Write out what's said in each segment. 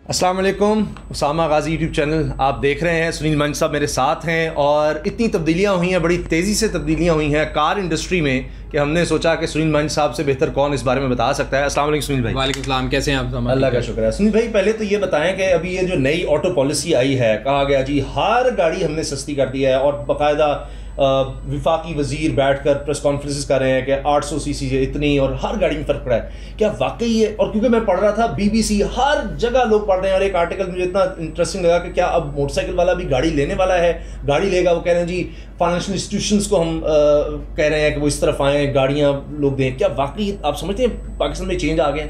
अस्सलाम वालेकुम, उसामा गाजी YouTube channel आप देख रहे हैं। सुनील मंच साहब मेरे साथ हैं और इतनी तब्दीलियां हुई हैं, बड़ी तेज़ी से तब्दीलियां हुई हैं कार इंडस्ट्री में कि हमने सोचा कि सुनील मंच साहब से बेहतर कौन इस बारे में बता सकता है। अस्सलाम वालेकुम सुनील भाई। वालेकुम सलाम, कैसे हैं आप? अल्लाह का शुक्र है। सुनील भाई पहले तो ये बताएं कि अभी ये जो नई ऑटो पॉलिसी आई है, कहा गया जी हर गाड़ी हमने सस्ती कर दी है और बाकायदा विफाकी वजीर बैठकर प्रेस कॉन्फ्रेंसेस कर रहे हैं कि 800 सीसी से इतनी और हर गाड़ी में फ़र्क पड़ा है। क्या वाकई है? और क्योंकि मैं पढ़ रहा था BBC, हर जगह लोग पढ़ रहे हैं और एक आर्टिकल मुझे इतना इंटरेस्टिंग लगा कि क्या अब मोटरसाइकिल वाला भी गाड़ी लेने वाला है, गाड़ी लेगा। वो कह रहे हैं जी फाइनेंशियल इंस्टीट्यूशंस को हम कह रहे हैं कि वो इस तरफ आएँ, गाड़ियाँ लोग दें। क्या वाकई आप समझते हैं पाकिस्तान में चेंज आ गया?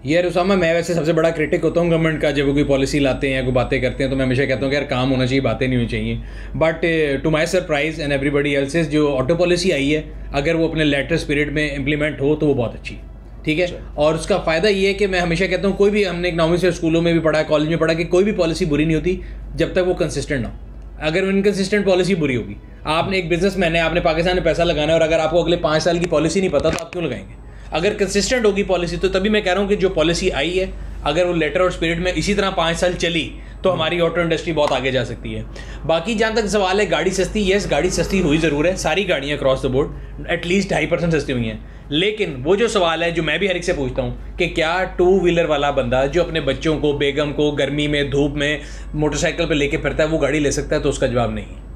यार उसामा, मैं वैसे सबसे बड़ा क्रिटिक होता हूँ गवर्नमेंट का। जब वो कोई पॉलिसी लाते हैं या कोई बातें करते हैं तो मैं हमेशा कहता हूँ कि यार काम होना चाहिए, बातें नहीं होनी चाहिए। But to my surprise and everybody else's, जो ऑटो पॉलिसी आई है अगर वो अपने लेटेस्ट पीरियड में इम्प्लीमेंट हो तो वो बहुत अच्छी है, ठीक है। और उसका फ़ायदा ये है कि मैं हमेशा कहता हूँ कोई भी, हमने इकनॉमिक्स से स्कूलों में भी पढ़ा, कॉलेज में पढ़ा कि कोई भी पॉलिसी बुरी नहीं होती जब तक वो कंसिस्टेंट ना हो। अगर इनकंसिस्टेंट पॉलिसी बुरी होगी। आपने एक बिजनेसमैन है, आपने पाकिस्तान में पैसा लगाना है और अगर आपको अगले 5 साल की पॉलिसी नहीं पता तो आप क्यों लगाएंगे? अगर कंसिस्टेंट होगी पॉलिसी तो तभी मैं कह रहा हूँ कि जो पॉलिसी आई है अगर वो लेटर और स्पिरिट में इसी तरह 5 साल चली तो हमारी ऑटो इंडस्ट्री बहुत आगे जा सकती है। बाकी जहाँ तक सवाल है गाड़ी सस्ती, यस गाड़ी सस्ती हुई ज़रूर है, सारी गाड़ियाँ क्रॉस द बोर्ड एटलीस्ट 2.5% सस्ती हुई हैं। लेकिन वो जो सवाल है जो मैं भी हर एक से पूछता हूँ कि क्या 2 व्हीलर वाला बंदा जो अपने बच्चों को, बेगम को गर्मी में धूप में मोटरसाइकिल पर लेके फिरता है वो गाड़ी ले सकता है? तो उसका जवाब नहीं है,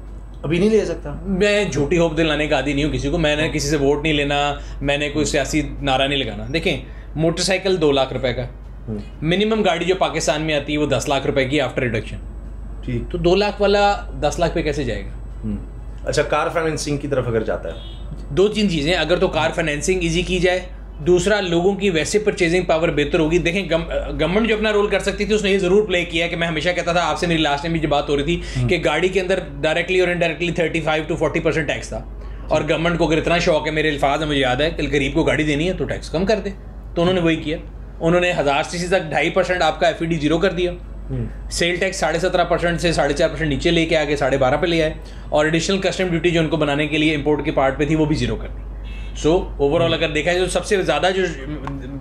अभी नहीं ले सकता। मैं झूठी होप दिलाने का आदी नहीं हूँ किसी को। मैंने किसी से वोट नहीं लेना, मैंने कोई सियासी नारा नहीं लगाना। देखें, मोटरसाइकिल 2 लाख रुपए का, मिनिमम गाड़ी जो पाकिस्तान में आती है वो 10 लाख रुपए की आफ्टर रिडक्शन, ठीक। तो 2 लाख वाला 10 लाख पे कैसे जाएगा? अच्छा, कार फाइनेंसिंग की तरफ अगर जाता है, 2-3 चीज़ें, अगर तो कार फाइनेंसिंग ईजी की जाए, दूसरा लोगों की वैसे परचेजिंग पावर बेहतर होगी। देखें, गवर्नमेंट जो अपना रोल कर सकती थी उसने ये ज़रूर प्ले किया कि मैं हमेशा कहता था, आपसे मेरी लास्ट टाइम भी जो बात हो रही थी कि गाड़ी के अंदर डायरेक्टली और इनडायरेक्टली 35 to 40% टैक्स था। और गवर्नमेंट को अगर इतना शौक है, मेरे अल्फाज है, मुझे याद है कि गरीब को गाड़ी देनी है तो टैक्स कम कर दे, तो उन्होंने वही किया। उन्होंने 1000 सीसी तक 2.5% आपका FED जीरो कर दिया, सेल टैक्स 17.5% से 4.5% नीचे लेके आके 12.5 पे ले आए, और एडिशनल कस्टम ड्यूटी जो उनको बनाने के लिए इंपोर्ट के पार्ट पे थी वो भी जीरो कर दी। सो ओवरऑल अगर देखा जाए तो सबसे ज़्यादा जो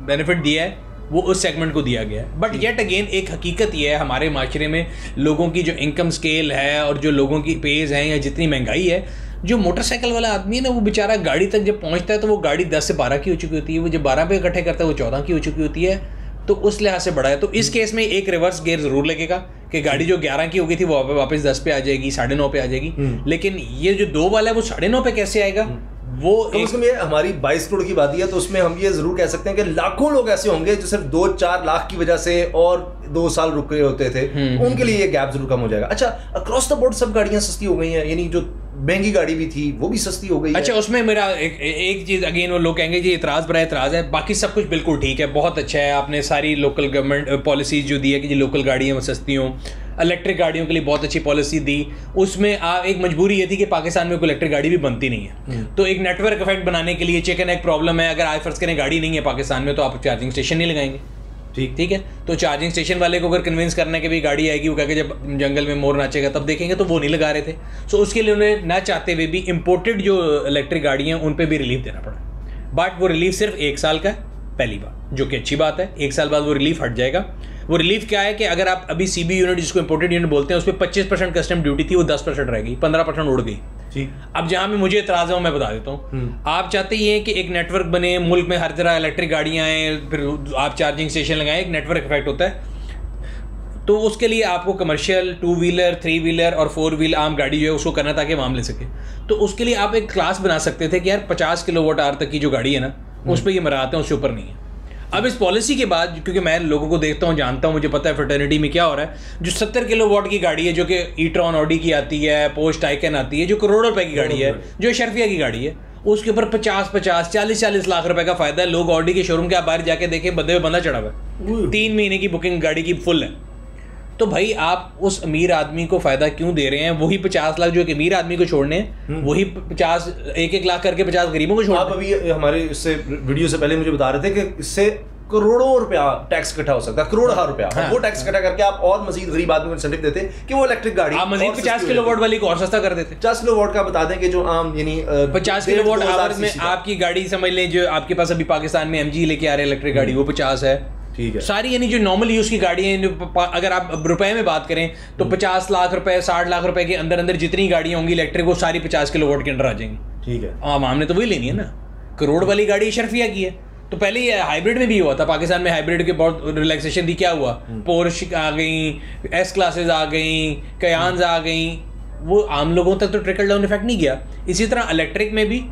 बेनिफिट दिया है वो उस सेगमेंट को दिया गया है। बट येट अगेन एक हकीकत ये है हमारे माशरे में लोगों की जो इनकम स्केल है और जो लोगों की पेज हैं या जितनी महंगाई है, जो मोटरसाइकिल वाला आदमी है ना वो बेचारा गाड़ी तक जब पहुंचता है तो वो गाड़ी 10 से 12 की हो चुकी होती है, वो जब 12 पे इकट्ठे करता है वो 14 की हो चुकी होती है। तो उस लिहाज से बड़ा है। तो इस केस में एक रिवर्स गियर ज़रूर लगेगा कि गाड़ी जो 11 की हो गई थी वो वापस 10 पे आ जाएगी, 9.5 पे आ जाएगी। लेकिन ये जो 2 वाला है वो 9.5 पे कैसे आएगा? वो उसमें ये हमारी 22 करोड़ की बात है तो उसमें हम ये जरूर कह सकते हैं कि लाखों लोग ऐसे होंगे जो सिर्फ 2-4 लाख की वजह से और 2 साल रुक रहे होते थे, उनके लिए ये गैप जरूर कम हो जाएगा। अच्छा, अक्रॉस द बोर्ड सब गाड़ियां सस्ती हो गई हैं, यानी जो महंगी गाड़ी भी थी वो भी सस्ती हो गई है। अच्छा, उसमें मेरा एक चीज़ अगेन वो लोग कहेंगे जी इतराज़ बड़ा इतराज़ है, बाकी सब कुछ बिल्कुल ठीक है, बहुत अच्छा है। आपने सारी लोकल गवर्नमेंट पॉलिसीज जो दी है कि जी लोकल गाड़ियाँ सस्ती हों, इलेक्ट्रिक गाड़ियों के लिए बहुत अच्छी पॉलिसी दी। उसमें एक मजबूरी ये थी कि पाकिस्तान में कोई इलेक्ट्रिक गाड़ी भी बनती नहीं है, तो एक नेटवर्क इफेक्ट बनाने के लिए चिकन एक प्रॉब्लम है। अगर आज फर्ज करें गाड़ी नहीं है पाकिस्तान में तो आप चार्जिंग स्टेशन नहीं लगाएंगे, ठीक है। तो चार्जिंग स्टेशन वाले को अगर कन्विंस करने के भी गाड़ी आएगी, वो कह के जब जंगल में मोर नाचेगा तब देखेंगे, तो वो नहीं लगा रहे थे। सो उसके लिए उन्हें ना चाहते हुए भी इम्पोर्टेड जो इलेक्ट्रिक गाड़ियाँ हैं उन पर भी रिलीफ देना पड़ा। बट वो रिलीफ सिर्फ 1 साल का है पहली बार, जो कि अच्छी बात है। 1 साल बाद वो रिलीफ हट जाएगा। वो रिलीफ क्या है कि अगर आप अभी CB यूनिट जिसको इंपोर्टेड यूनिट बोलते हैं उस पर 25% कस्टम ड्यूटी थी, वो 10% रह गई, 15% उड़ गई। अब जहाँ पे मुझे एतराज़ है मैं बता देता हूँ। आप चाहते ही हैं कि एक नेटवर्क बने, मुल्क में हर तरह इलेक्ट्रिक गाड़ियाँ आएँ, फिर आप चार्जिंग स्टेशन लगाएं, एक नेटवर्क इफेक्ट होता है। तो उसके लिए आपको कमर्शियल 2 व्हीलर 3 व्हीलर और 4 व्हील आम गाड़ी जो है उसको करना ताकि आवाम ले सके। तो उसके लिए आप एक क्लास बना सकते थे कि यार 50 किलोवाट आवर तक की जो गाड़ी है ना उस पर ये मराते हैं, उससे ऊपर नहीं है। अब इस पॉलिसी के बाद, क्योंकि मैं लोगों को देखता हूँ, जानता हूँ, मुझे पता है फ्रेटर्निटी में क्या हो रहा है, जो 70 किलोवाट की गाड़ी है जो कि ई-ट्रॉन ऑडी की आती है, पोस्ट टाइकन आती है, जो करोड़ों रुपए की गाड़ी है, जो शर्फिया की गाड़ी है, उसके ऊपर 50-50 40-40 लाख रुपए का फायदा है। लोग ऑडी के शोरूम के आप बाहर जाके देखें, बंदे में बंदा चढ़ा हुआ है, 3 महीने की बुकिंग गाड़ी की फुल है। तो भाई आप उस अमीर आदमी को फायदा क्यों दे रहे हैं? वही 50 लाख जो एक अमीर आदमी को छोड़ने हैं, वही 1-1 लाख करके 50 गरीबों को छोड़ने। आप अभी हमारे इससे वीडियो से पहले मुझे बता रहे थे कि इससे करोड़ों रुपया टैक्स इकट्ठा हो सकता है, करोड़ों रुपया। हाँ, वो टैक्स इकट्ठा करके आप और मजीद गरीब आदमी को इंसेंटिव देते कि वो इलेक्ट्रिक गाड़ी आप मजीद 50 किलोवाट वाली को और सस्ता कर देते। 50 किलोवाट का बता दें कि जो आम यानी 50 किलोवाट आवर में आपकी गाड़ी समझ लें, जो आपके पास अभी पाकिस्तान में MG लेके आ रहे हैं इलेक्ट्रिक गाड़ी, वो 50 है। ठीक है। सारी यानी जो नॉर्मल यूज की गाड़ियां हैं, अगर आप रुपए में बात करें तो 50 लाख रुपए 60 लाख रुपए के अंदर अंदर जितनी गाड़ियां होंगी इलेक्ट्रिक, वो सारी 50 किलोवाट के अंदर आ जाएंगी। ठीक है। हमने तो वही लेनी है ना। करोड़ वाली गाड़ी शर्फिया की है। तो पहले ये हाइब्रिड में भी हुआ था, पाकिस्तान में हाइब्रिड के बहुत रिलैक्सेशन थी। क्या हुआ, पोर्श आ गई, एस क्लासेस आ गई, कयान्स आ गई, वो आम लोगों तक तो ट्रिकल डाउन इफेक्ट नहीं गया। इसी तरह इलेक्ट्रिक में भी,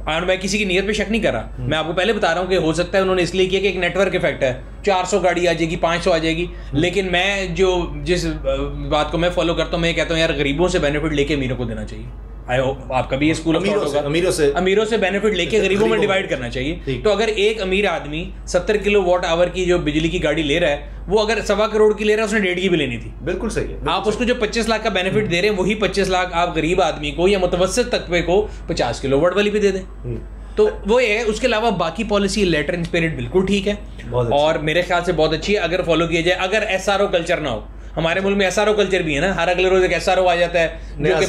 और मैं किसी की नीयत पे शक नहीं कर रहा, मैं आपको पहले बता रहा हूँ कि हो सकता है उन्होंने इसलिए किया कि एक नेटवर्क इफेक्ट है, 400 गाड़ी आ जाएगी, 500 आ जाएगी। लेकिन मैं जिस बात को मैं फॉलो करता हूँ, मैं कहता हूँ यार गरीबों से बेनिफिट लेके अमीरों को देना चाहिए। आपका भी ये स्कूल ऑफ थॉट होगा, अमीरों से बेनिफिट लेके गरीबों में डिवाइड करना चाहिए। तो अगर एक अमीर आदमी 70 किलोवाट आवर की जो बिजली की गाड़ी ले रहा है, वो अगर 1.25 करोड़ की ले रहा है, उसने 1.5 की भी लेनी थी। बिल्कुल सही है। आप उसको जो 25 लाख का बेनिफिट दे रहे हैं, वही 25 लाख आप गरीब आदमी को या मुतवस्सित तबके को 50 किलोवाट वाली भी दे दें। तो वो है। उसके अलावा बाकी पॉलिसी लेटर इन स्पिरिट बिल्कुल ठीक है और मेरे ख्याल से बहुत अच्छी है अगर फॉलो किया जाए। अगर एसआरओ कल्चर ना हो, हमारे मुल्क में एसआरओ कल्चर भी है ना, हर अगले रोज एक एसआरओ आ जाता है, जो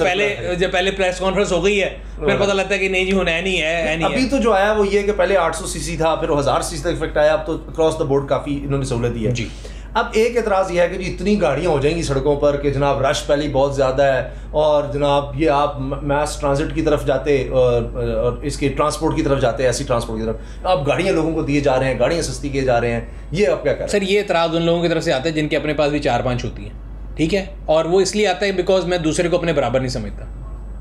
कि पहले प्रेस कॉन्फ्रेंस हो गई है, फिर पता लगता है कि नहीं जी होना है, नहीं है। अभी तो जो आया वो ये कि पहले 800 सीसी था, फिर 1000 सीसी तक इफेक्ट आया। अब तो अक्रॉस द बोर्ड काफी इन्होंने सहूलत दी है जी। अब एक एतराज़ यह है कि जी इतनी गाड़ियाँ हो जाएंगी सड़कों पर कि जनाब रश पहले ही बहुत ज़्यादा है, और जनाब ये आप मास ट्रांजिट की तरफ जाते और इसके ट्रांसपोर्ट की तरफ जाते हैं, ऐसी ट्रांसपोर्ट की तरफ अब गाड़ियाँ लोगों को दिए जा रहे हैं, गाड़ियाँ सस्ती किए जा रहे हैं। ये आप क्या करें सर? ये एतराज़ उन लोगों की तरफ से आता है जिनके अपने पास भी 4-5 होती हैं, ठीक है, और वो इसलिए आता है बिकॉज मैं दूसरे को अपने बराबर नहीं समझता।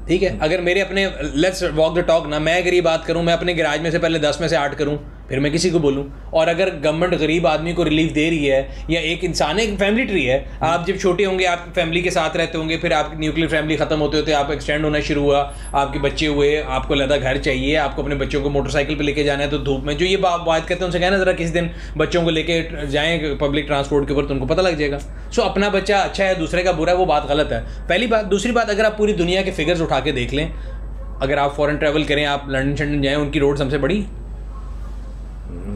ठीक है, अगर मेरे अपने लेट्स वॉक द टॉक ना, मैं अगर ये बात करूं, मैं अपने गैराज में से पहले 10 में से 8 करूं, फिर मैं किसी को बोलूं। और अगर गवर्नमेंट गरीब आदमी को रिलीफ दे रही है, या एक इंसान एक फैमिली ट्री है, आप जब छोटे होंगे आप फैमिली के साथ रहते होंगे, फिर आपकी न्यूक्लियर फैमिली खत्म होते होते आप एक्सटेंड होना शुरू हुआ, आपके बच्चे हुए, आपको लदा घर चाहिए, आपको अपने बच्चों को मोटरसाइकिल पे लेके जाना है, तो धूप में जो ये बात करते हैं उनसे कहना जरा किसी दिन बच्चों को लेके जाएँ पब्लिक ट्रांसपोर्ट के ऊपर, तो उनको पता लग जाएगा। सो अपना बच्चा अच्छा है, दूसरे का बुरा है, वो बात गलत है, पहली बात। दूसरी बात, अगर आप पूरी दुनिया के फिगर्स उठा के देख लें, अगर आप फॉरेन ट्रैवल करें, आप लंदन शंडन जाएं, उनकी रोड हमसे बड़ी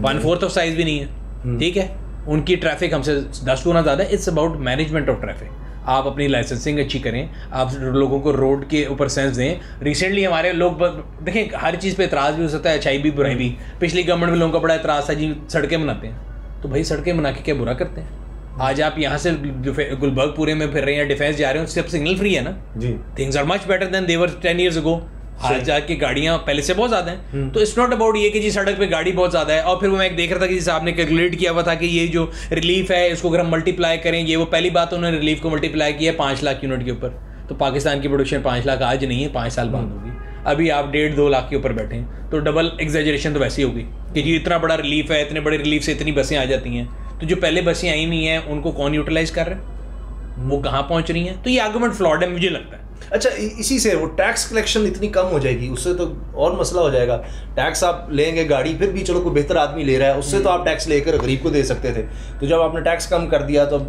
1/4 ऑफ साइज भी नहीं है। ठीक है, उनकी ट्रैफिक हमसे 10 गुना ज़्यादा है। It's about management of traffic. आप अपनी लाइसेंसिंग अच्छी करें, आप लोगों को रोड के ऊपर सेंस दें। रिसेंटली हमारे लोग देखें, हर चीज़ पे इतराज़ भी हो सकता है, अच्छाई भी बुराई भी। पिछली गवर्नमेंट में लोगों का बड़ा इतराज़ था जी सड़कें बनाते हैं, तो भाई सड़कें बना के क्या बुरा करते हैं? आज आप यहाँ से गुलबर्गपुरे में फिर रहे हैं, डिफेंस जा रहे हो, सिर्फ सिग्नल फ्री है ना जी। Things are much better than they were 10 years ago। आज जाके गाड़ियां पहले से बहुत ज्यादा हैं, तो इट्स नॉट अबाउट ये कि जी सड़क पे गाड़ी बहुत ज्यादा है। और फिर वो मैं एक देख रहा था कि जिस आपने कैलकुलेट किया हुआ था कि ये जो रिलीफ है इसको अगर हम मल्टीप्लाई करें, ये वो पहली बात उन्होंने रिलीफ को मल्टीप्लाई किया 5 लाख यूनिट के ऊपर। तो पाकिस्तान की प्रोडक्शन 5 लाख आज नहीं है, 5 साल बाद होगी। अभी आप 1.5-2 लाख के ऊपर बैठे हैं, तो डबल एग्जैजरेशन तो वैसे ही होगी कि जी इतना बड़ा रिलीफ है, इतने बड़े रिलीफ से इतनी बसें आ जाती हैं। तो जो पहले बसें आई हुई हैं उनको कौन यूटिलाइज कर रहे हैं, वो कहाँ पहुँच रही हैं? तो ये आर्गुमेंट फ्लॉड है मुझे लगता है। अच्छा, इसी से वो टैक्स कलेक्शन इतनी कम हो जाएगी, उससे तो और मसला हो जाएगा। टैक्स आप लेंगे, गाड़ी फिर भी चलो कोई बेहतर आदमी ले रहा है, उससे तो आप टैक्स लेकर गरीब को दे सकते थे। तो जब आपने टैक्स कम कर दिया तो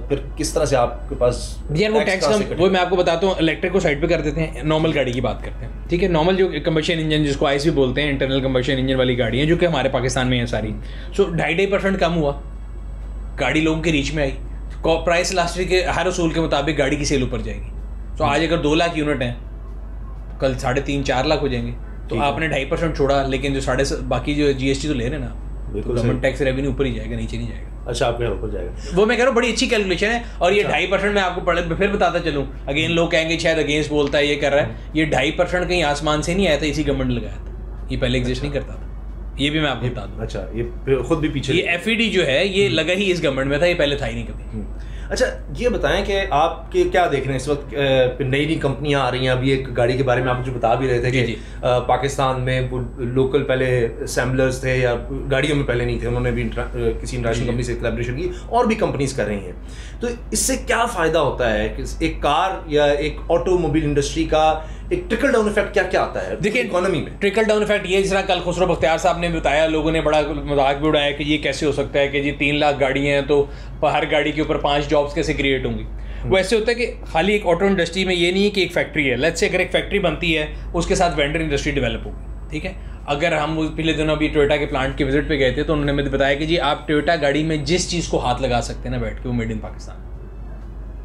फिर किस तरह से आपके पास यार वो टैक्स कम, वो मैं आपको बताता हूँ। इलेक्ट्रिक को साइड पे कर देते हैं, नॉर्मल गाड़ी की बात करते हैं। ठीक है, नॉर्मल जो कंबशन इंजन जिसको आईसी भी बोलते हैं, इंटरनल कंबशन इंजन वाली गाड़ियाँ जो कि हमारे पाकिस्तान में है सारी, सो 2.5% कम हुआ, गाड़ी लोगों के रीच में आई। प्राइस इलास्टिक के हर उसूल के मुताबिक गाड़ी की सेल ऊपर जाएगी। तो आज अगर 2 लाख यूनिट हैं, कल 3.5-4 लाख हो जाएंगे। तो आपने 2.5% छोड़ा, लेकिन जो बाकी जो जीएसटी तो ले रहे हैं ना, तो गवर्नमेंट टैक्स रेवेन्यू ऊपर ही जाएगा, नीचे नहीं जाएगा। अच्छा, आपके ऊपर जाएगा, वो मैं कह रहा हूँ बड़ी अच्छी कैलकुलेशन है। और ये 2.5% मैं आपको फिर बताता चलूँ, अगेन लोग कहेंगे शायद अगेंस्ट बोलता है, ये कर रहा है। ये 2.5% कहीं आसमान से नहीं आया था, इसी गवर्नमेंट ने लगाया था, ये पहले एग्जिस्ट नहीं करता था। ये भी मैं आपको बता दूँ। अच्छा, ये खुद भी पीछे, ये FED जो है ये लगा ही इस गवर्नमेंट में था, ये पहले था ही नहीं कभी। अच्छा, ये बताएं कि आपके क्या देख रहे हैं इस वक्त? नई नई कंपनियां आ रही हैं। अभी एक गाड़ी के बारे में आप जो बता भी रहे थे कि पाकिस्तान में वो लोकल पहले असेंबलर्स थे, या गाड़ियों में पहले नहीं थे, उन्होंने भी किसी इंटरनेशनल कंपनी से कोलैबोरेशन की, और भी कंपनीज कर रही हैं। तो इससे क्या फ़ायदा होता है कि एक कार या एक ऑटोमोबाइल इंडस्ट्री का एक ट्रिकल डाउन इफेक्ट क्या क्या आता है देखिए इकोनॉमी में? ट्रिकल डाउन इफेक्ट ये जिस तरह कल खुसरो बख्तियार साहब ने बताया, लोगों ने बड़ा मजाक भी उड़ाया कि ये कैसे हो सकता है कि जी 3 लाख गाड़ियाँ हैं तो हर गाड़ी के ऊपर 5 जॉब्स कैसे क्रिएट होंगी। वो ऐसे होता है कि खाली एक ऑटो इंडस्ट्री में ये नहीं है कि एक फैक्ट्री है। लेट्स से अगर एक फैक्ट्री बनती है, उसके साथ वेंडर इंडस्ट्री डेवलप होगी। ठीक है, अगर हम पिछले दिनों अभी टोयोटा के प्लांट के विजिट पे गए थे, तो उन्होंने मुझे बताया कि जी आप टोयोटा गाड़ी में जिस चीज़ को हाथ लगा सकते हैं ना बैठ के, वो मेड इन पाकिस्तान।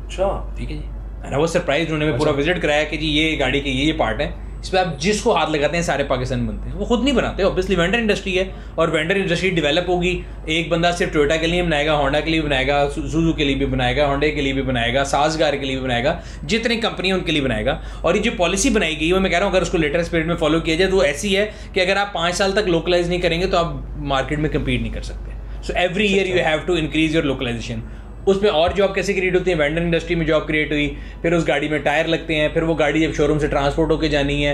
अच्छा, ठीक है जी। एंड आई वाज सरप्राइज्ड, उन्होंने पूरा विजिट कराया कि जी ये गाड़ी के ये पार्ट है, इस पर आप जिसको हाथ लगाते हैं सारे पाकिस्तान बनते हैं, वो खुद नहीं बनाते, ऑब्वियसली वेंडर इंडस्ट्री है, और वेंडर इंडस्ट्री डेवलप होगी। एक बंदा सिर्फ टोयोटा के लिए बनाएगा, होंडा के लिए बनाएगा, सुजुकी के लिए भी बनाएगा, होंडा के लिए भी बनाएगा, साजगार के लिए भी बनाएगा, जितनी कंपनी है उनके लिए बनाएगा। और ये जो पॉलिसी बनाई गई है, मैं कह रहा हूँ अगर उसको लेटेस्ट पीरियड में फॉलो किया जाए तो ऐसी है कि अगर आप 5 साल तक लोकलाइज नहीं करेंगे तो आप मार्केट में कम्पीट नहीं कर सकते। So every year you have to increase your localization. उसमें और जॉब कैसे क्रिएट होती है, वेंडर इंडस्ट्री में जॉब क्रिएट हुई, फिर उस गाड़ी में टायर लगते हैं, फिर वो गाड़ी जब शोरूम से ट्रांसपोर्ट होकर जानी है।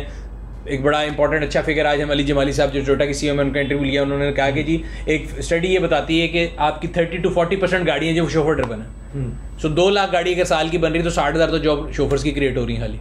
एक बड़ा इंपॉर्टेंट अच्छा फिगर आज हम अली जमाली साहब जो टोयोटा की सीईओ में उनका इंटरव्यू लिया, उन्होंने कहा कि जी एक स्टडी ये बताती है कि आपकी 30 to 40% गाड़ियाँ जो शोफर ड्रिवन है। सो 2 लाख गाड़ी अगर साल की बन रही है तो 60,000 तो जॉब शोफर्स की क्रिएट हो रही है खाली।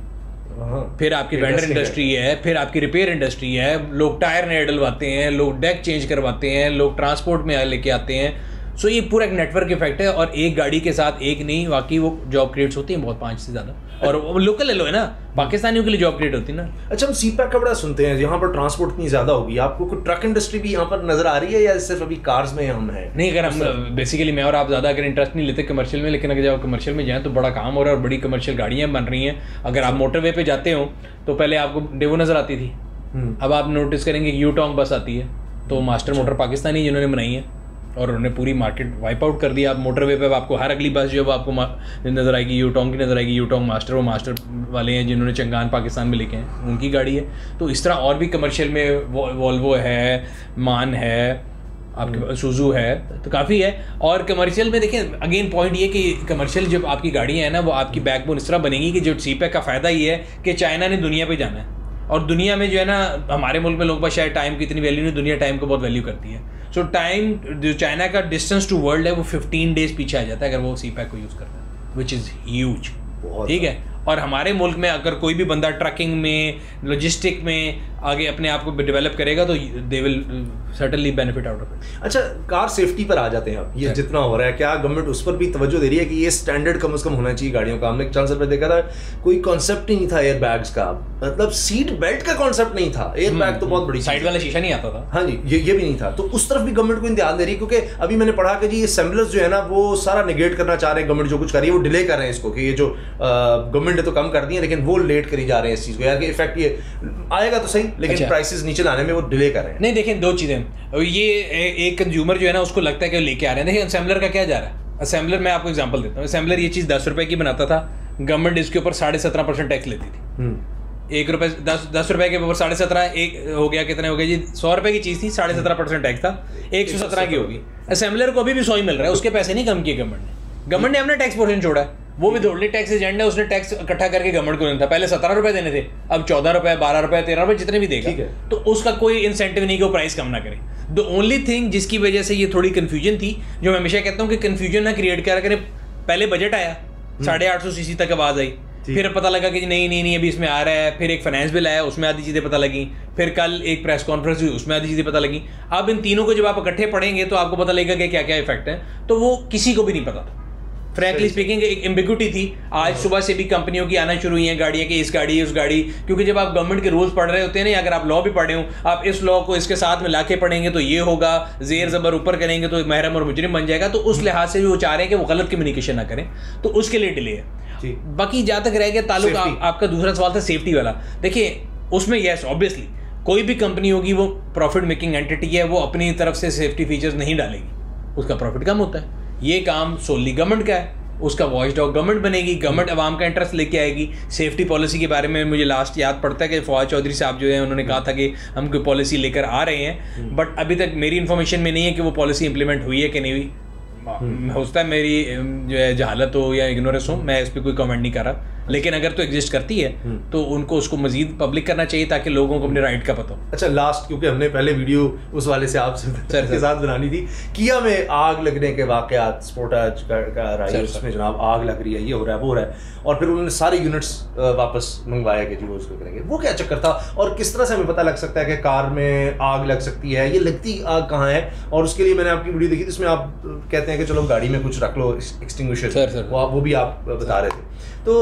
फिर आपकी वेंडर इंडस्ट्री है, फिर आपकी रिपेयर इंडस्ट्री है, लोग टायर नए डलवाते हैं, लोग डेक चेंज करवाते हैं, लोग ट्रांसपोर्ट में लेके आते हैं। सो ये पूरा एक नेटवर्क इफेक्ट है, और एक गाड़ी के साथ एक नहीं, बाकी वो जॉब क्रिएट्स होती हैं बहुत, 5 से ज़्यादा। और वो लोकल ले लो है ना, पाकिस्तानियों के लिए जॉब क्रिएट होती है ना। अच्छा, हम सीपैक का बड़ा सुनते हैं, यहाँ पर ट्रांसपोर्ट इतनी ज़्यादा होगी, आपको कोई ट्रक इंडस्ट्री भी यहाँ पर नजर आ रही है या सिर्फ अभी कार्स में हम हैं? नहीं, अगर हम बेसिकली मैं और आप ज़्यादा अगर इंटरेस्ट नहीं लेते कमर्शियल में, लेकिन अगर जब कमर्शियल में जाएँ तो बड़ा काम हो रहा है और बड़ी कमर्शियल गाड़ियाँ बन रही हैं। अगर आप मोटरवे पे जाते हो तो पहले आपको डेवो नज़र आती थी, अब आप नोटिस करेंगे यूटोंग बस आती है, तो मास्टर मोटर पाकिस्तानी जिन्होंने बनाई है, और उन्होंने पूरी मार्केट वाइप आउट कर दिया। आप मोटरवे पे आपको हर अगली बस जो है आपको नज़र आएगी यूटोंग की नज़र आएगी, यूटोंग मास्टर, वो मास्टर वाले हैं जिन्होंने चंगान पाकिस्तान में लेके हैं, उनकी गाड़ी है। तो इस तरह और भी कमर्शियल में वॉल्वो है, मान है, आपके सुजू है, तो काफ़ी है। और कमर्शियल में देखें, अगेन पॉइंट ये कि कमर्शियल जब आपकी गाड़ियाँ हैं ना, वो आपकी बैकबोन इस तरह बनेगी कि जो सीपैक का फ़ायदा ये है कि चाइना ने दुनिया पे जाना है, और दुनिया में जो है ना, हमारे मुल्क में लोगों का शायद टाइम की इतनी वैल्यू नहीं, दुनिया टाइम को बहुत वैल्यू करती है। सो टाइम जो चाइना का डिस्टेंस टू वर्ल्ड है वो 15 डेज पीछे आ जाता है अगर वो सीपैक को यूज़ करता है, विच इज़ ह्यूज। ठीक है, और हमारे मुल्क में अगर कोई भी बंदा ट्रकिंग में, लॉजिस्टिक में आगे अपने आप को डेवलप करेगा तो they will certainly benefit out of it. अच्छा, कार सेफ्टी पर आ जाते हैं आप, ये जितना हो रहा है, क्या गवर्नमेंट उस पर भी तवज्जो दे रही है कि ये स्टैंडर्ड कम से कम होना चाहिए गाड़ियों का? हमने 4 साल पहले देखा था, कोई कॉन्सेप्ट ही नहीं था एयर बैग्स का, मतलब सीट बेल्ट का कॉन्सेप्ट नहीं था। एयर बैग तो बहुत बड़ी साइड वाला शीशा नहीं आता था। हाँ जी, ये भी नहीं था। तो उस तरफ भी गवर्नमेंट को ध्यान दे रही है, क्योंकि अभी मैंने पढ़ा कि जी असेंबलर्स जो है ना, वो सारा निगेट करना चाह रहे हैं, गवर्नमेंट जो कुछ कर रही है वो डिले कर रहे हैं इसको, कि ये जो गवर्नमेंट ने तो कम कर दी है लेकिन वो लेट करी जा रहे हैं इस चीज़ को, यार कि इफेक्ट ये आएगा तो सही, लेकिन प्राइसेस नीचे लाने में वो डिले कर रहे हैं। नहीं, देखें 2 चीज़ें, ये एक कंज्यूमर जो है ना उसको लगता है कि लेके आ रहे हैं। देखिए असेंबलर का क्या जा रहा है, असेंबलर मैं आपको एग्जांपल देता हूँ। असेंबलर ये चीज़ 10 रुपए की बनाता था, गवर्नमेंट इसके ऊपर 17.5% टैक्स लेती थी। 1 रुपये 10 रुपए के ऊपर 17.5, एक हो गया, कितने हो गए जी, 100 रुपए की चीज़ थी, 17.5% टैक्स था, 117 की होगी। असेंबलर को अभी भी 100 ही मिल रहा है, उसके पैसे नहीं कम किए गवर्नमेंट ने अपना टैक्स पोर्शन छोड़ा है, वो भी धोड़ली टैक्स एजेंट है, उसने टैक्स इकट्ठा करके गवर्नमेंट को देना था। पहले 17 रुपए देने थे, अब 14 रुपए, 12 रुपए, 13 रुपए, जितने भी देगा, तो उसका कोई इंसेंटिव नहीं कि वो प्राइस कम ना करे। द ओनली थिंग जिसकी वजह से ये थोड़ी कन्फ्यूजन थी, जो मैं हमेशा कहता हूँ कि कन्फ्यूजन ना क्रिएट करा करें। पहले बजट आया, 850 सीसी तक आवाज़ आई, फिर पता लगा कि नहीं अभी इसमें आ रहा है, फिर एक फाइनेंस बिल आया, उसमें आधी चीज़ें पता लगी, फिर कल एक प्रेस कॉन्फ्रेंस हुई, उसमें आधी चीज़ें पता लगी। अब इन तीनों को जब आप इकट्ठे पढ़ेंगे तो आपको पता लगेगा कि क्या क्या इफेक्ट है, तो वो किसी को भी नहीं पता था। फ्रैंकली स्पीकिंग एक एम्बिग्यूटी थी। आज सुबह से भी कंपनियों की आना शुरू हुई हैं गाड़ियाँ कि इस गाड़ी उस गाड़ी, क्योंकि जब आप गवर्नमेंट के रूल्स पढ़ रहे होते हैं ना, अगर आप लॉ भी पढ़े हो, आप इस लॉ को इसके साथ मिला के पढ़ेंगे तो ये होगा, जेर जबर ऊपर करेंगे तो महरम और मुजरिम बन जाएगा, तो उस लिहाज से भी वो चाह रहे हैं कि वो गलत कम्युनिकेशन ना करें, तो उसके लिए डिले है। बाकी जहाँ तक रह गया ताल्लुक आपका दूसरा सवाल था सेफ्टी वाला, देखिए उसमें यस ऑब्वियसली कोई भी कंपनी होगी वो प्रॉफिट मेकिंग एंटिटी है, वो अपनी तरफ से सेफ्टी फीचर्स नहीं डालेगी, उसका प्रॉफिट कम होता है। ये काम सोली गवर्नमेंट का है, उसका वॉच डॉग गवर्नमेंट बनेगी, गवर्नमेंट अवाम का इंटरेस्ट लेके आएगी। सेफ्टी पॉलिसी के बारे में मुझे लास्ट याद पड़ता है कि फवाद चौधरी साहब जो है उन्होंने कहा था कि हम कोई पॉलिसी लेकर आ रहे हैं, बट अभी तक मेरी इन्फॉर्मेशन में नहीं है कि वो पॉलिसी इंप्लीमेंट हुई है कि नहीं हुई। हो सकता है मेरी जो है जहालत हो या इग्नोरेंस हो, मैं इस पर कोई कमेंट नहीं कर रहा, लेकिन अगर तो एग्जिस्ट करती है तो उनको उसको मजीद पब्लिक करना चाहिए ताकि लोगों को अपने राइट का पता हो। अच्छा, लास्ट, क्योंकि हमने पहले वीडियो उस वाले से आपसे के साथ बनानी थी, किया में आग लगने के वाकयात, स्पोर्टाज का रहा है, उसमें जनाब आग लग रही है, ये हो रहा है वो हो रहा है, और फिर उन्होंने सारे यूनिट्स वापस मंगवाया कि जी वो उसको करेंगे। वो क्या चक्कर था और किस तरह से हमें पता लग सकता है कि कार में आग लग सकती है, ये लगती आग कहाँ है? और उसके लिए मैंने आपकी वीडियो देखी थी, इसमें आप कहते हैं कि चलो गाड़ी में कुछ रख लो एक्सटिंग्विशर, वो भी आप बता रहे थे। तो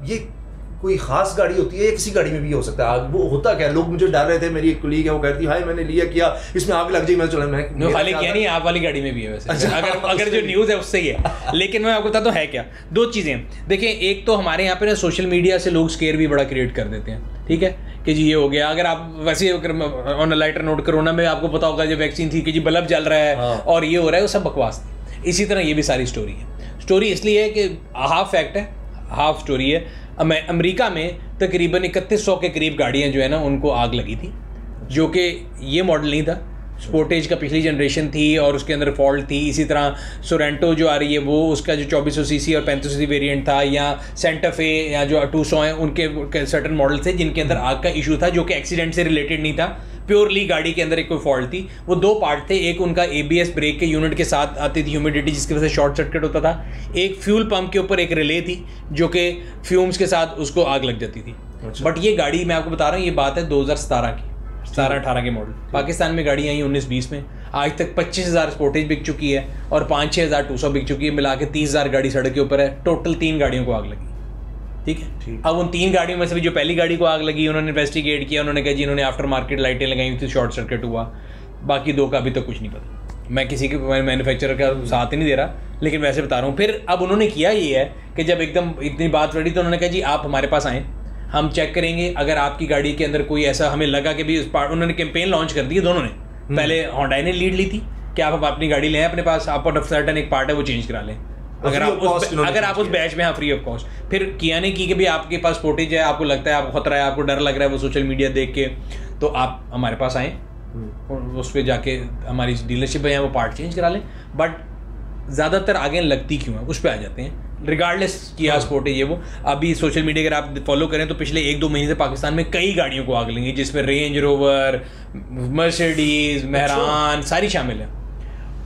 ये कोई खास गाड़ी होती है या किसी गाड़ी में भी हो सकता है आग? वो होता क्या? लोग मुझे डर रहे थे, मेरी एक कुलीग है वो कहती है हाय मैंने लिया किया इसमें आग लग जाएगी, मैं चला मैं खाली किया नहीं, आप वाली गाड़ी में भी है वैसे। अच्छा, अगर जो न्यूज़ है उससे ही है, लेकिन मैं आपको बताता हूँ है क्या। 2 चीज़ें देखिए, एक तो हमारे यहाँ पे ना सोशल मीडिया से लोग स्केयर भी बड़ा क्रिएट कर देते हैं, ठीक है, कि जी ये हो गया। अगर आप वैसे ऑन लाइटर नोट, कोरोना में आपको पता होगा जो वैक्सीन थी कि जी बल्ब जल रहा है और ये हो रहा है, वो सब बकवास थी। इसी तरह ये भी सारी स्टोरी है। स्टोरी इसलिए है कि हाफ फैक्ट है, हाफ स्टोरी है। अमेरिका में तकरीबन 3100 के करीब गाड़ियाँ जो है ना उनको आग लगी थी, जो कि ये मॉडल नहीं था। स्पोर्टेज का पिछली जनरेशन थी और उसके अंदर फॉल्ट थी। इसी तरह सोरेंटो जो आ रही है वो उसका जो 2400 सीसी और 3500 सीसी वेरिएंट था, या सेंटा फे या जो 200 हैं उनके सर्टन मॉडल थे जिनके अंदर आग का इशू था, जो कि एक्सीडेंट से रिलेटेड नहीं था, प्योरली गाड़ी के अंदर एक कोई फॉल्ट थी। वो दो पार्ट थे, एक उनका ABS ब्रेक के यूनिट के साथ आती थी ह्यूमिडिटी जिसकी वजह से शॉर्ट सर्किट होता था, एक फ्यूल पंप के ऊपर एक रिले थी जो कि फ्यूम्स के साथ उसको आग लग जाती थी। बट ये गाड़ी मैं आपको बता रहा हूँ, ये बात है 2017 की, 17-18 के मॉडल। पाकिस्तान में गाड़ियाँ आई 19-20 में, आज तक 25,000 स्पोर्टेज बिक चुकी है और 5-6 200 बिक चुकी है, मिला के 30,000 गाड़ी सड़क के ऊपर है। टोटल 3 गाड़ियों को आग लगी, ठीक है। अब उन 3 गाड़ियों में से भी जो पहली गाड़ी को आग लगी उन्होंने इन्वेस्टिगेट किया, उन्होंने कहा जी इन्होंने आफ्टर मार्केट लाइटें लगाई हुई थी, शॉर्ट सर्किट हुआ। बाकी 2 का अभी तक कुछ नहीं पता। मैं किसी के मैन्युफैक्चरर का साथ ही नहीं दे रहा, लेकिन वैसे बता रहा हूँ। फिर अब उन्होंने किया ये है कि जब एकदम इतनी बात बढ़ी तो उन्होंने कहा जी आप हमारे पास आएँ, हम चेक करेंगे अगर आपकी गाड़ी के अंदर कोई ऐसा हमें लगा कि भी उस पार्ट, उन्होंने कैंपेन लॉन्च कर दी है दोनों ने। पहले होंडा ने लीड ली थी कि आप अपनी गाड़ी लें अपने पास, आप सर्टन एक पार्ट है वो चेंज करा लें अगर आप उस बैच में, हाँ फ्री ऑफ कॉस्ट। फिर किया ने की कि भी आपके पास फुटेज है, आपको लगता है आपको खतरा है, आपको डर लग रहा है वो सोशल मीडिया देख के, तो आप हमारे पास आएँ और उस पर जाके हमारी डीलरशिप है वो पार्ट चेंज करा लें। बट ज़्यादातर आगे लगती क्यों है उस पर आ जाते हैं, रिगार्डलेस किया स्पोर्टेज है वो। अभी सोशल मीडिया अगर आप फॉलो करें तो पिछले 1-2 महीने से पाकिस्तान में कई गाड़ियों को आग लगी, जिसमें रेंज रोवर, मर्सिडीज, मेहरान सारी शामिल है।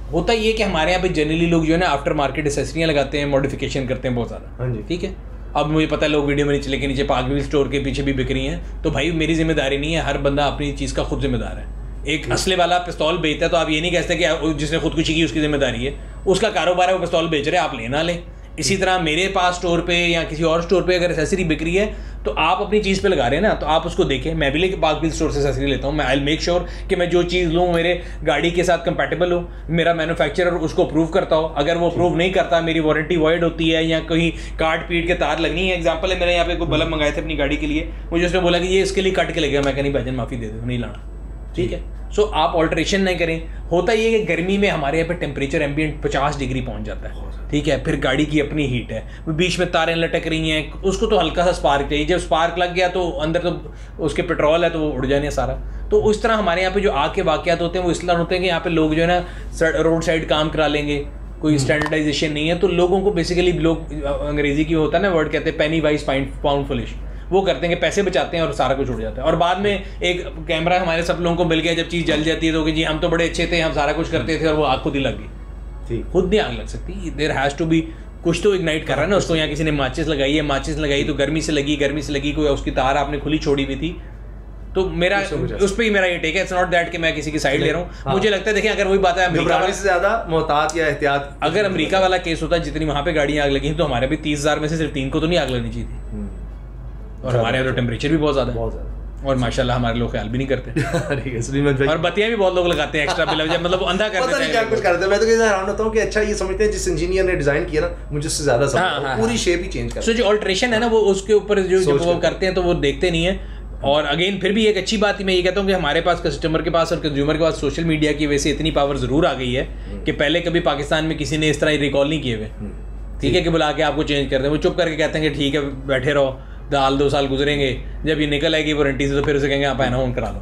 होता ये कि हमारे यहाँ पे जनरली लोग जो है ना आफ्टर मार्केट एसेसरियाँ लगाते हैं, मॉडिफिकेशन करते हैं बहुत ज़्यादा, ठीक है। अब मुझे पता है लोग वीडियो में नीचे लेके नीचे पार्क स्टोर के पीछे भी बिक रही हैं, तो भाई मेरी जिम्मेदारी नहीं है, हर बंदा अपनी चीज़ का खुद जिम्मेदार है। एक असले वाला पिस्तौल बेचता है तो आप ये नहीं कहते कि जिसने खुदकुशी की उसकी जिम्मेदारी है, उसका कारोबार है, वो पिस्तौल बेच रहे हैं, आप लेना लें। इसी तरह मेरे पास स्टोर पे या किसी और स्टोर पे अगर एसेसरी बिक रही है तो आप अपनी चीज़ पे लगा रहे हैं ना, तो आप उसको देखें। मैं भी लेके बागबिल स्टोर से एसेसरी लेता हूँ, मैं आई मेक श्योर कि मैं जो चीज़ लूँ मेरे गाड़ी के साथ कंपैटिबल हो, मेरा मैन्युफैक्चरर उसको अप्रूव करता हो। अगर वो अप्रूव नहीं करता, मेरी वारंटी वॉइड होती है या कहीं काट पीट के तार लगनी है। एग्जाम्पल है, मेरे यहाँ पे कोई बल्ब मंगाए थे अपनी गाड़ी के लिए, मुझे उसने बोला कि ये इसके लिए कट के लगेगा, मैं कहीं भाईजान माफ़ी दे दो, नहीं लाना, ठीक है। सो आप ऑल्ट्रेशन नहीं करें। होता ये कि गर्मी में हमारे यहाँ पे टेम्परेचर एम्बिएंट 50 डिग्री पहुंच जाता है, ठीक है। फिर गाड़ी की अपनी हीट है, बीच में तारें लटक रही हैं, उसको तो हल्का सा स्पार्क चाहिए। जब स्पार्क लग गया तो अंदर तो उसके पेट्रोल है तो वो उड़ जाने सारा। तो उस तरह हमारे यहाँ पे जो आग के वाक़यात होते हैं वो इसलिए होते हैं कि यहाँ पे लोग जो है ना रोड साइड काम करा लेंगे, कोई स्टैंडर्डाइजेशन नहीं है, तो लोगों को बेसिकली लोग अंग्रेजी की होता है ना वर्ड कहते हैं पेनी वाइज पाउंड फुलिश, वो करते हैं कि पैसे बचाते हैं और सारा कुछ उड़ जाता है। और बाद में एक कैमरा हमारे सब लोगों को मिल गया, जब चीज़ जल जाती है तो कि जी हम तो बड़े अच्छे थे, हम सारा कुछ करते थे, और वो आग खुद ही लग गई। खुद नहीं आग लग सकती, देयर हैज़ टू बी कुछ तो इग्नाइट कर रहा है ना उसको। यहाँ किसी ने माचिस लगाई है, माचिस लगाई तो गर्मी से लगी, कोई उसकी तार आपने खुली छोड़ी हुई थी। तो मेरा उस पर ही मेरा ये टेक है, इट्स नॉट दैट कि मैं किसी की साइड ले रहा हूँ। मुझे लगता है देखिए, अगर वही बात है अमेरिका से ज़्यादा मोहतात या एहतियात, अगर अमेरिका वाला केस होता जितनी वहाँ पे गाड़ियाँ आग लगी तो हमारे भी 30,000 में से सिर्फ 3 को तो नहीं आग लगनी चाहिए थी। और हमारे यहाँ तो टेम्परेचर भी बहुत ज़्यादा और माशाल्लाह हमारे लोग ख्याल भी नहीं करते और बत्तियाँ भी बहुत लोग लगाते हैं एक्स्ट्रा बिल, मतलब अंधा करते हैं, क्या कुछ करते हैं। मैं तो हैरान होता हूँ कि अच्छा ये समझते हैं जिस इंजीनियर ने डिजाइन किया ना, मुझे उससे ज़्यादा समझ, पूरी शेप ही चेंज कर। सो जो ऑल्ट्रेशन है ना वो उसके ऊपर जो वो करते हैं तो वो देखते नहीं है। और अगेन फिर भी एक अच्छी बात ही मैं ये कहता हूँ कि हमारे पास कस्टमर के पास और कंज्यूमर के पास सोशल मीडिया की वजह से इतनी पावर ज़रूर आ गई है कि पहले कभी पाकिस्तान में किसी ने इस तरह रिकॉल नहीं किए हुए, ठीक है, कि बुला के आपको चेंज कर दें। वो चुप करके कहते हैं कि ठीक है बैठे रहो, 2 साल गुजरेंगे, जब ये निकल आएगी वारंटी से तो फिर उसे कहेंगे आप आना ऑन करा लो।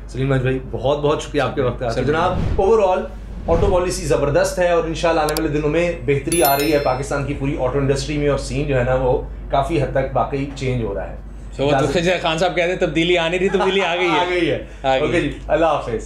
सलीम भाई बहुत बहुत शुक्रिया आपके वक्त का। जनाब ओवरऑल ऑटो पॉलिसी ज़बरदस्त है और इंशाल्लाह आने वाले दिनों में बेहतरी आ रही है पाकिस्तान की पूरी ऑटो इंडस्ट्री में, और सीन जो है ना वो काफ़ी हद तक वाकई चेंज हो रहा है। खान साहब कहते हैं तब्दीली आनी थी, तब्दीली आ गई है। ओके जी, अल्लाह हाफिज़।